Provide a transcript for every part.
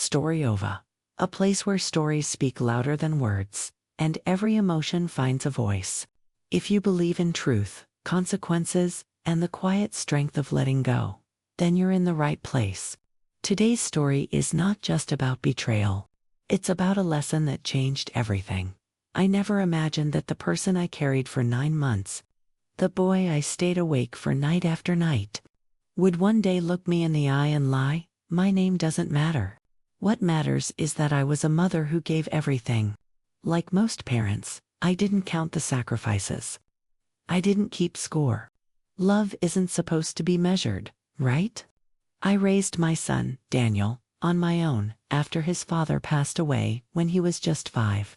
Story over. A place where stories speak louder than words, and every emotion finds a voice. If you believe in truth, consequences, and the quiet strength of letting go, then you're in the right place. Today's story is not just about betrayal. It's about a lesson that changed everything. I never imagined that the person I carried for 9 months, the boy I stayed awake for night after night, would one day look me in the eye and lie, "My name doesn't matter. What matters is that I was a mother who gave everything." Like most parents, I didn't count the sacrifices. I didn't keep score. Love isn't supposed to be measured, right? I raised my son, Daniel, on my own after his father passed away when he was just 5.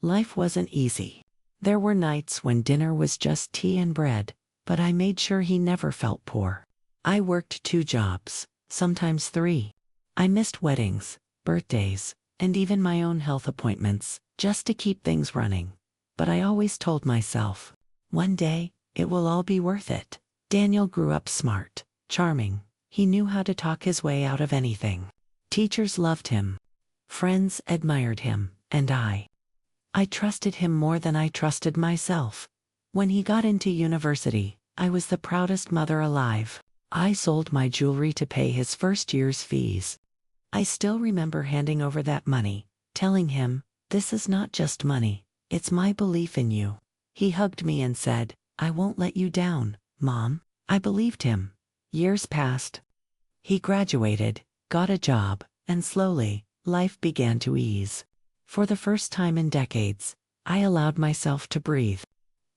Life wasn't easy. There were nights when dinner was just tea and bread, but I made sure he never felt poor. I worked 2 jobs, sometimes 3. I missed weddings, birthdays, and even my own health appointments, just to keep things running. But I always told myself, one day, it will all be worth it. Daniel grew up smart, charming. He knew how to talk his way out of anything. Teachers loved him. Friends admired him, and I trusted him more than I trusted myself. When he got into university, I was the proudest mother alive. I sold my jewelry to pay his first year's fees. I still remember handing over that money, telling him, "This is not just money, it's my belief in you." He hugged me and said, "I won't let you down, Mom." I believed him. Years passed. He graduated, got a job, and slowly, life began to ease. For the first time in decades, I allowed myself to breathe.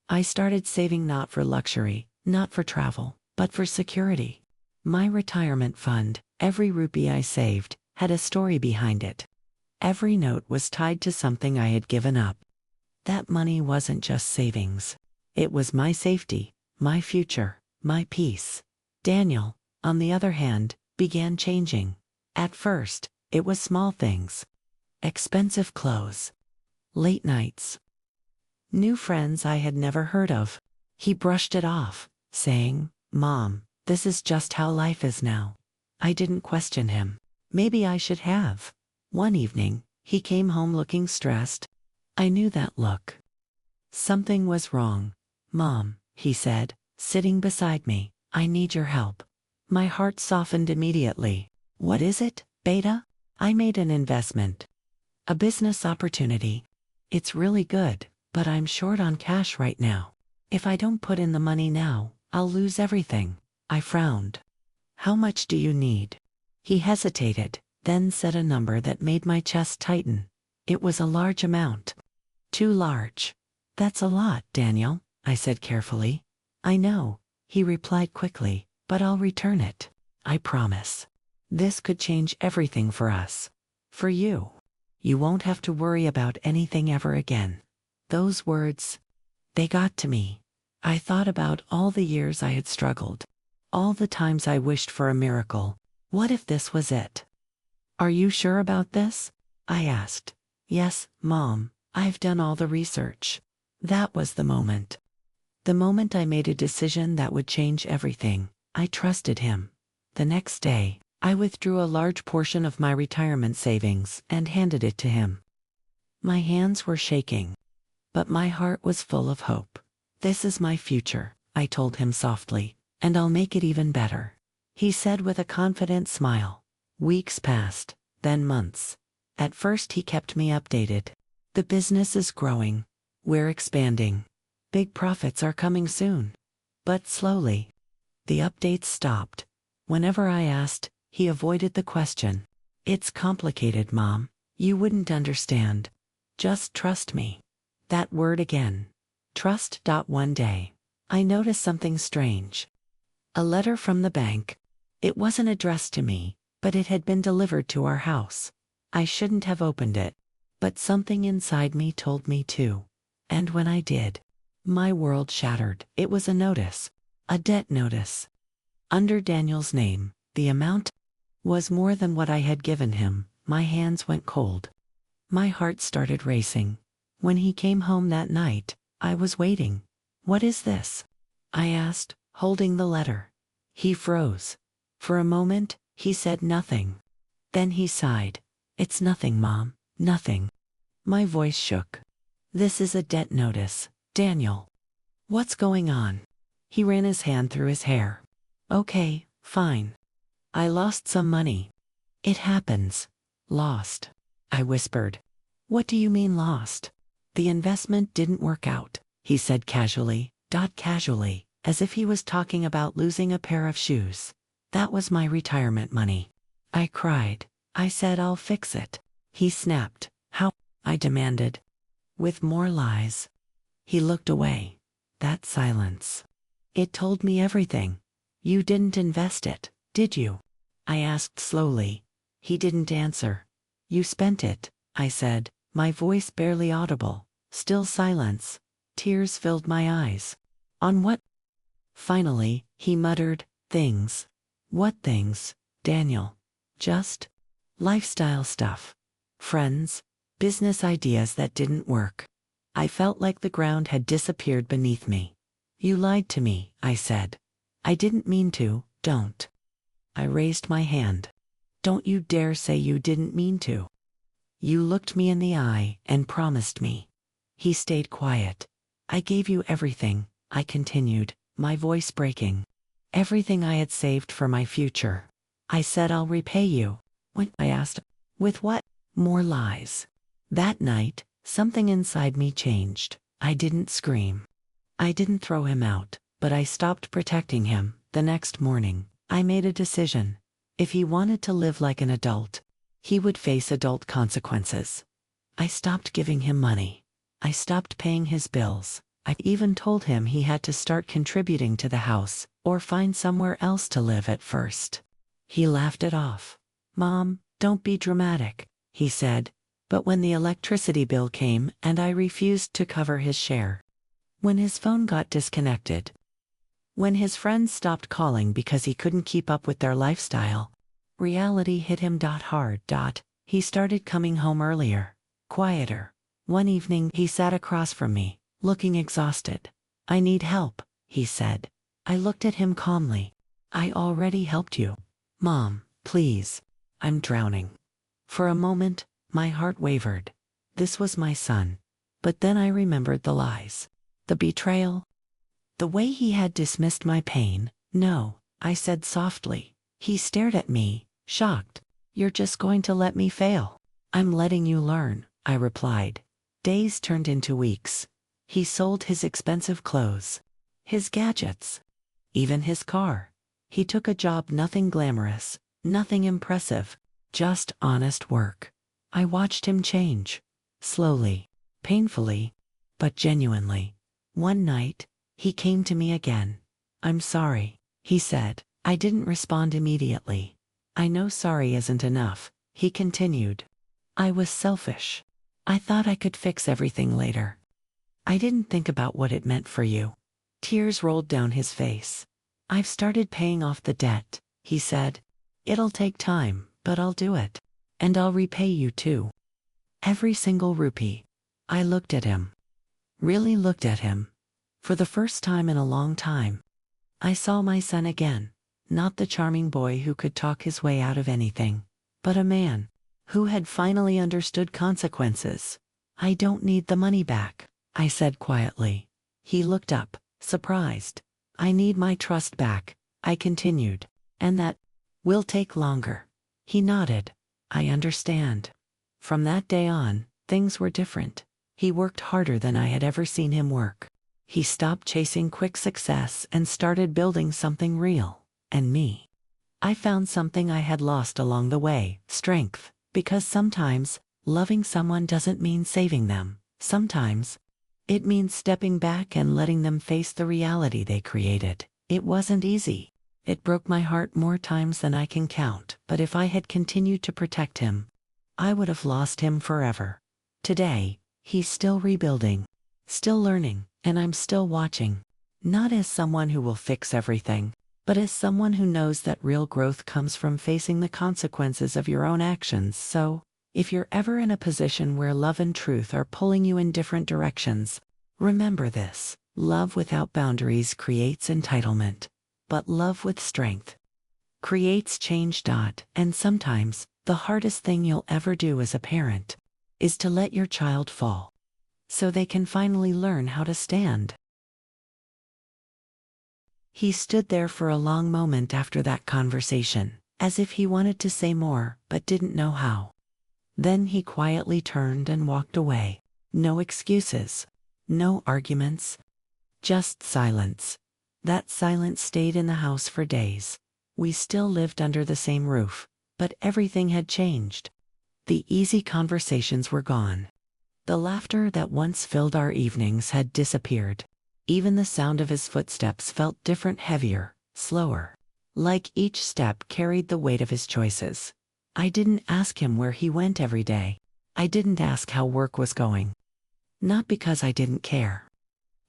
I started saving not for luxury, not for travel, but for security. My retirement fund, every rupee I saved, had a story behind it. Every note was tied to something I had given up. That money wasn't just savings. It was my safety, my future, my peace. Daniel, on the other hand, began changing. At first, it was small things. Expensive clothes. Late nights. New friends I had never heard of. He brushed it off, saying, "Mom, this is just how life is now." I didn't question him. Maybe I should have. One evening, he came home looking stressed. I knew that look. Something was wrong. "Mom," he said, sitting beside me, "I need your help." My heart softened immediately. "What is it, Beta?" "I made an investment. A business opportunity. It's really good, but I'm short on cash right now. If I don't put in the money now, I'll lose everything." I frowned. "How much do you need?" He hesitated, then said a number that made my chest tighten. It was a large amount. Too large. "That's a lot, Daniel," I said carefully. "I know," he replied quickly, "but I'll return it. I promise. This could change everything for us. For you. You won't have to worry about anything ever again." Those words, they got to me. I thought about all the years I had struggled. All the times I wished for a miracle. What if this was it? "Are you sure about this?" I asked. "Yes, Mom, I've done all the research." That was the moment. The moment I made a decision that would change everything. I trusted him. The next day, I withdrew a large portion of my retirement savings and handed it to him. My hands were shaking, but my heart was full of hope. "This is my future," I told him softly, "and I'll make it even better." He said with a confident smile. Weeks passed, then months. At first he kept me updated. "The business is growing. We're expanding. Big profits are coming soon." But slowly, the updates stopped. Whenever I asked, he avoided the question. "It's complicated, Mom. You wouldn't understand. Just trust me." That word again. Trust. One day, I noticed something strange. A letter from the bank. It wasn't addressed to me, but it had been delivered to our house. I shouldn't have opened it, but something inside me told me to. And when I did, my world shattered. It was a notice. A debt notice. Under Daniel's name, the amount was more than what I had given him. My hands went cold. My heart started racing. When he came home that night, I was waiting. "What is this?" I asked, holding the letter. He froze. For a moment, he said nothing. Then he sighed. It's nothing, Mom, nothing. My voice shook. This is a debt notice, Daniel. What's going on? He ran his hand through his hair. Okay, fine. I lost some money. It happens. Lost. I whispered. What do you mean lost? The investment didn't work out, he said casually, casually, as if he was talking about losing a pair of shoes. That was my retirement money. I cried. I said I'll fix it. He snapped. How? I demanded. With more lies. He looked away. That silence. It told me everything. You didn't invest it, did you? I asked slowly. He didn't answer. You spent it, I said, my voice barely audible. Still silence. Tears filled my eyes. On what? Finally, he muttered, things. What things, Daniel? Just lifestyle stuff. Friends, business ideas that didn't work. I felt like the ground had disappeared beneath me. You lied to me, I said. I didn't mean to, don't. I raised my hand. Don't you dare say you didn't mean to. You looked me in the eye and promised me. He stayed quiet. I gave you everything, I continued, my voice breaking. Everything I had saved for my future. I said I'll repay you. What? I asked. With what? More lies. That night, something inside me changed. I didn't scream. I didn't throw him out, but I stopped protecting him. The next morning, I made a decision. If he wanted to live like an adult, he would face adult consequences. I stopped giving him money. I stopped paying his bills. I even told him he had to start contributing to the house, or find somewhere else to live at first. He laughed it off. Mom, don't be dramatic, he said. But when the electricity bill came and I refused to cover his share. When his phone got disconnected. When his friends stopped calling because he couldn't keep up with their lifestyle. Reality hit him hard. He started coming home earlier, quieter. One evening he sat across from me, looking exhausted. I need help, he said. I looked at him calmly. I already helped you. Mom, please. I'm drowning. For a moment, my heart wavered. This was my son. But then I remembered the lies. The betrayal. The way he had dismissed my pain. No, I said softly. He stared at me, shocked. You're just going to let me fail. I'm letting you learn, I replied. Days turned into weeks. He sold his expensive clothes, his gadgets, even his car. He took a job, nothing glamorous, nothing impressive, just honest work. I watched him change. Slowly, painfully, but genuinely. One night, he came to me again. I'm sorry, he said. I didn't respond immediately. I know sorry isn't enough, he continued. I was selfish. I thought I could fix everything later. I didn't think about what it meant for you. Tears rolled down his face. I've started paying off the debt, he said. It'll take time, but I'll do it. And I'll repay you too. Every single rupee. I looked at him. Really looked at him. For the first time in a long time. I saw my son again. Not the charming boy who could talk his way out of anything, but a man who had finally understood consequences. I don't need the money back, I said quietly. He looked up, surprised. I need my trust back, I continued. And that will take longer. He nodded. I understand. From that day on, things were different. He worked harder than I had ever seen him work. He stopped chasing quick success and started building something real. And me. I found something I had lost along the way, strength. Because sometimes, loving someone doesn't mean saving them. Sometimes, it means stepping back and letting them face the reality they created. It wasn't easy. It broke my heart more times than I can count. But if I had continued to protect him, I would have lost him forever. Today, he's still rebuilding, still learning, and I'm still watching. Not as someone who will fix everything, but as someone who knows that real growth comes from facing the consequences of your own actions. So, if you're ever in a position where love and truth are pulling you in different directions, remember this: love without boundaries creates entitlement, but love with strength creates change. And sometimes, The hardest thing you'll ever do as a parent is to let your child fall so they can finally learn how to stand. He stood there for a long moment after that conversation, as if he wanted to say more but didn't know how. Then he quietly turned and walked away. No excuses, no arguments, just silence. That silence stayed in the house for days. We still lived under the same roof, but everything had changed. The easy conversations were gone. The laughter that once filled our evenings had disappeared. Even the sound of his footsteps felt different, heavier, slower. Like each step carried the weight of his choices. I didn't ask him where he went every day. I didn't ask how work was going. Not because I didn't care,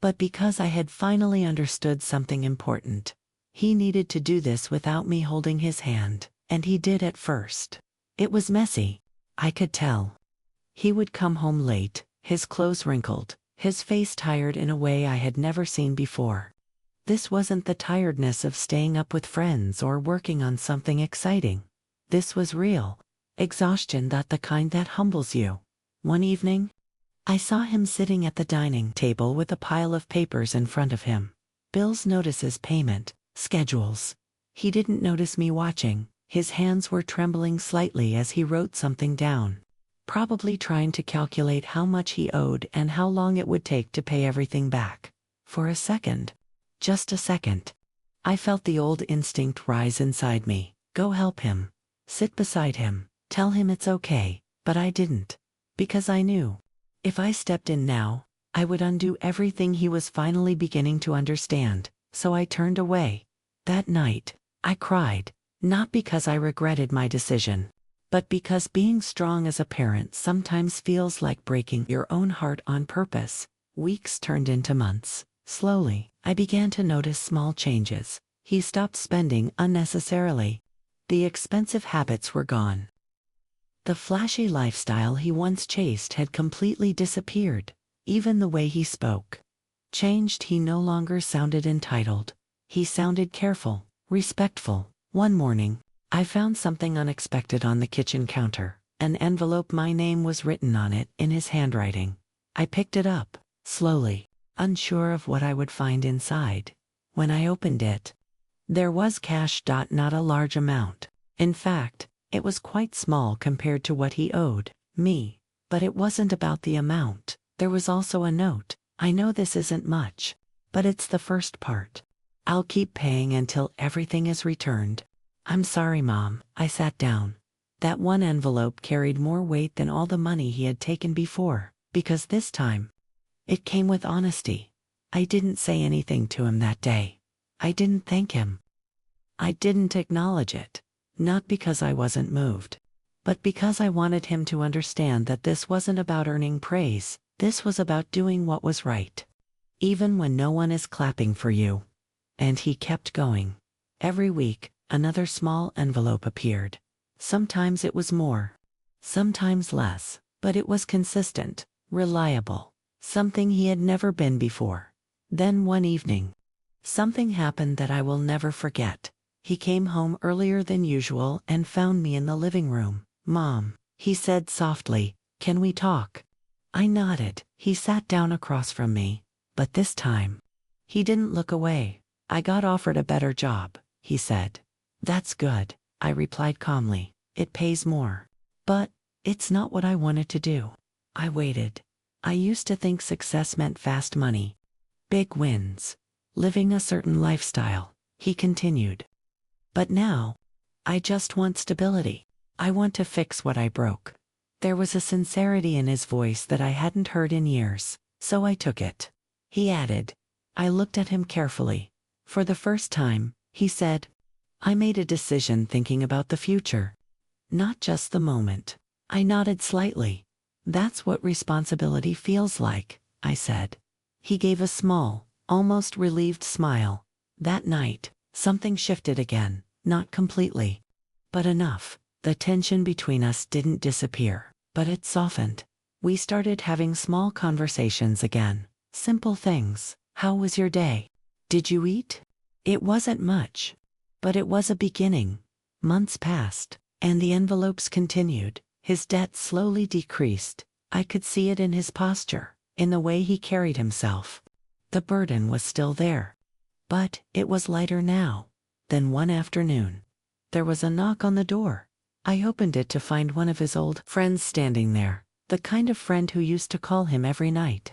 but because I had finally understood something important. He needed to do this without me holding his hand, and he did at first. It was messy, I could tell. He would come home late, his clothes wrinkled, his face tired in a way I had never seen before. This wasn't the tiredness of staying up with friends or working on something exciting. This was real exhaustion, the kind that humbles you. One evening, I saw him sitting at the dining table with a pile of papers in front of him. Bills, notices, payment, schedules. He didn't notice me watching. His hands were trembling slightly as he wrote something down, probably trying to calculate how much he owed and how long it would take to pay everything back. For a second, just a second, I felt the old instinct rise inside me. Go help him. Sit beside him. Tell him it's okay. But I didn't. Because I knew, if I stepped in now, I would undo everything he was finally beginning to understand. So I turned away. That night, I cried, not because I regretted my decision, but because being strong as a parent sometimes feels like breaking your own heart on purpose. Weeks turned into months. Slowly, I began to notice small changes. He stopped spending unnecessarily. The expensive habits were gone. The flashy lifestyle he once chased had completely disappeared. Even the way he spoke changed. He no longer sounded entitled. He sounded careful, respectful. One morning, I found something unexpected on the kitchen counter. An envelope. My name was written on it in his handwriting. I picked it up, slowly, unsure of what I would find inside. When I opened it, there was cash. Not a large amount. In fact, it was quite small compared to what he owed me. But it wasn't about the amount. There was also a note. I know this isn't much, but it's the first part. I'll keep paying until everything is returned. I'm sorry, Mom. I sat down. That one envelope carried more weight than all the money he had taken before, because this time, it came with honesty. I didn't say anything to him that day. I didn't thank him. I didn't acknowledge it. Not because I wasn't moved, but because I wanted him to understand that this wasn't about earning praise. This was about doing what was right, even when no one is clapping for you. And he kept going. Every week, another small envelope appeared. Sometimes it was more, sometimes less, but it was consistent, reliable, something he had never been before. Then one evening, something happened that I will never forget. He came home earlier than usual and found me in the living room. Mom, he said softly, can we talk? I nodded. He sat down across from me, but this time, he didn't look away. I got offered a better job, he said. That's good, I replied calmly. It pays more. But it's not what I wanted to do. I waited. I used to think success meant fast money, big wins, living a certain lifestyle, he continued. But now, I just want stability. I want to fix what I broke. There was a sincerity in his voice that I hadn't heard in years, so I took it. He added. I looked at him carefully. For the first time, he said, I made a decision thinking about the future, not just the moment. I nodded slightly. That's what responsibility feels like, I said. He gave a small, almost relieved smile. That night, something shifted again. Not completely, but enough. The tension between us didn't disappear, but it softened. We started having small conversations again. Simple things. How was your day? Did you eat? It wasn't much, but it was a beginning. Months passed. And the envelopes continued. His debt slowly decreased. I could see it in his posture, in the way he carried himself. The burden was still there. But it was lighter now. Then one afternoon, there was a knock on the door. I opened it to find one of his old friends standing there, the kind of friend who used to call him every night.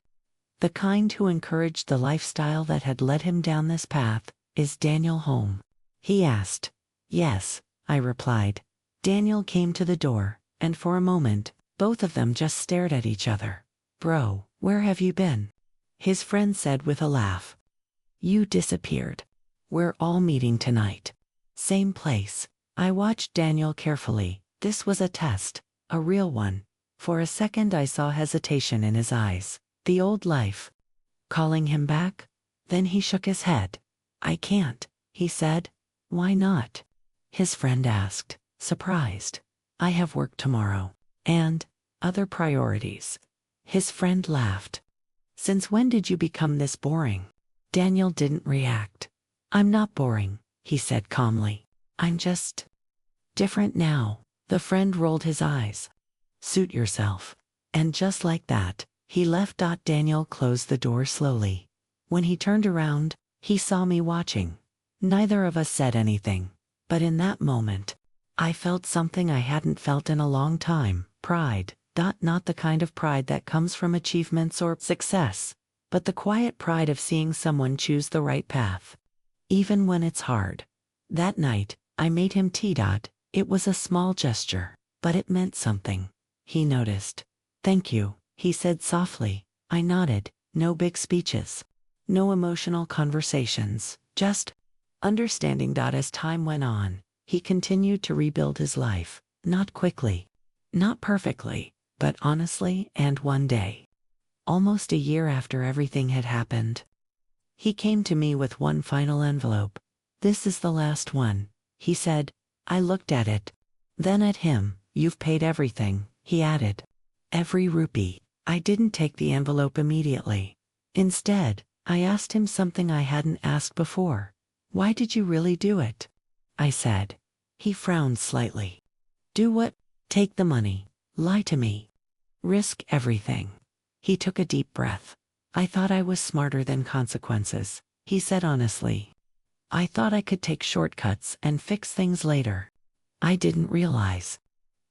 The kind who encouraged the lifestyle that had led him down this path. Is Daniel home? He asked. Yes, I replied. Daniel came to the door, and for a moment, both of them just stared at each other. Bro, where have you been? His friend said with a laugh. You disappeared. We're all meeting tonight. Same place. I watched Daniel carefully. This was a test, a real one. For a second I saw hesitation in his eyes. The old life. Calling him back? Then he shook his head. I can't, he said. Why not? His friend asked, surprised. I have work tomorrow. And other priorities. His friend laughed. Since when did you become this boring? Daniel didn't react. I'm not boring, he said calmly. I'm just different now. The friend rolled his eyes. Suit yourself. And just like that, he left. Daniel closed the door slowly. When he turned around, he saw me watching. Neither of us said anything. But in that moment, I felt something I hadn't felt in a long time. Pride. Not the kind of pride that comes from achievements or success, but the quiet pride of seeing someone choose the right path, even when it's hard. That night, I made him tea. It was a small gesture, but it meant something. He noticed. Thank you, he said softly. I nodded. No big speeches. No emotional conversations. Just understanding. As time went on, he continued to rebuild his life. Not quickly. Not perfectly. But honestly. And one day, almost a year after everything had happened, he came to me with one final envelope. This is the last one, he said. I looked at it. Then at him. You've paid everything, he added. Every rupee. I didn't take the envelope immediately. Instead, I asked him something I hadn't asked before. Why did you really do it? I said. He frowned slightly. Do what? Take the money. Lie to me. Risk everything. He took a deep breath. I thought I was smarter than consequences, he said honestly. I thought I could take shortcuts and fix things later. I didn't realize.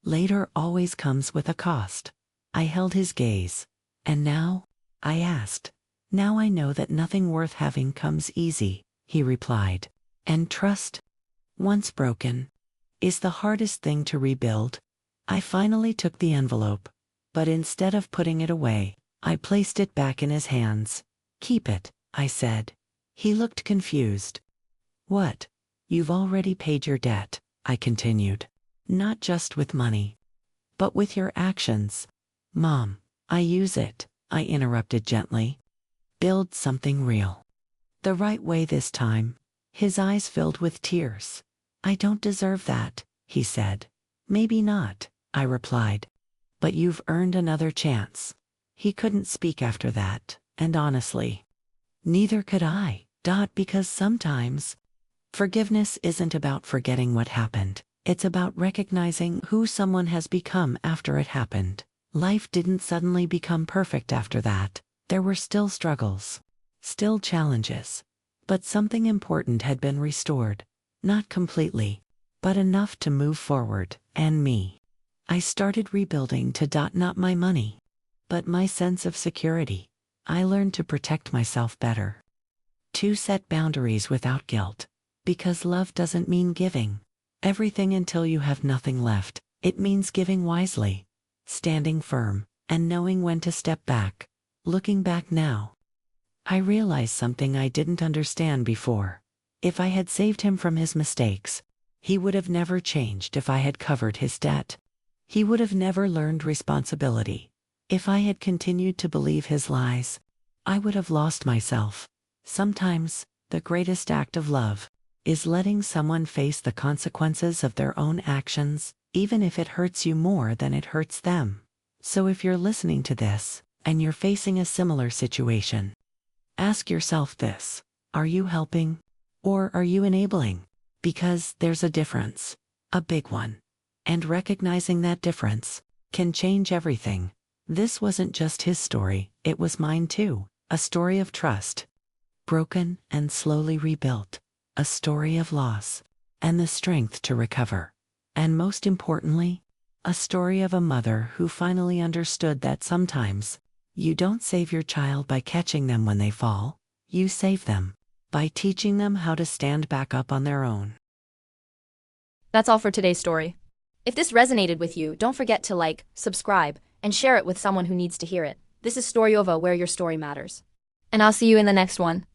Later always comes with a cost. I held his gaze. And now? I asked. Now I know that nothing worth having comes easy, he replied. And trust, once broken, is the hardest thing to rebuild. I finally took the envelope. But instead of putting it away, I placed it back in his hands. Keep it, I said. He looked confused. What? You've already paid your debt, I continued. Not just with money, but with your actions. Mom, I use it, I interrupted gently. Build something real. The right way this time. His eyes filled with tears. I don't deserve that, he said. Maybe not, I replied. But you've earned another chance. He couldn't speak after that, and honestly, neither could I. Because sometimes, forgiveness isn't about forgetting what happened. It's about recognizing who someone has become after it happened. Life didn't suddenly become perfect after that. There were still struggles, still challenges. But something important had been restored. Not completely, but enough to move forward, and me. I started rebuilding not my money, but my sense of security. I learned to protect myself better. To set boundaries without guilt. Because love doesn't mean giving everything until you have nothing left. It means giving wisely, standing firm, and knowing when to step back. Looking back now, I realized something I didn't understand before. If I had saved him from his mistakes, he would have never changed. If I had covered his debt, he would have never learned responsibility. If I had continued to believe his lies, I would have lost myself. Sometimes, the greatest act of love is letting someone face the consequences of their own actions, even if it hurts you more than it hurts them. So if you're listening to this, and you're facing a similar situation, ask yourself this: are you helping? Or are you enabling? Because there's a difference. A big one. And recognizing that difference can change everything. This wasn't just his story, it was mine too. A story of trust, broken and slowly rebuilt. A story of loss, and the strength to recover. And most importantly, a story of a mother who finally understood that sometimes you don't save your child by catching them when they fall, you save them by teaching them how to stand back up on their own. That's all for today's story. If this resonated with you, don't forget to like, subscribe, and share it with someone who needs to hear it. This is Storyova, where your story matters. And I'll see you in the next one.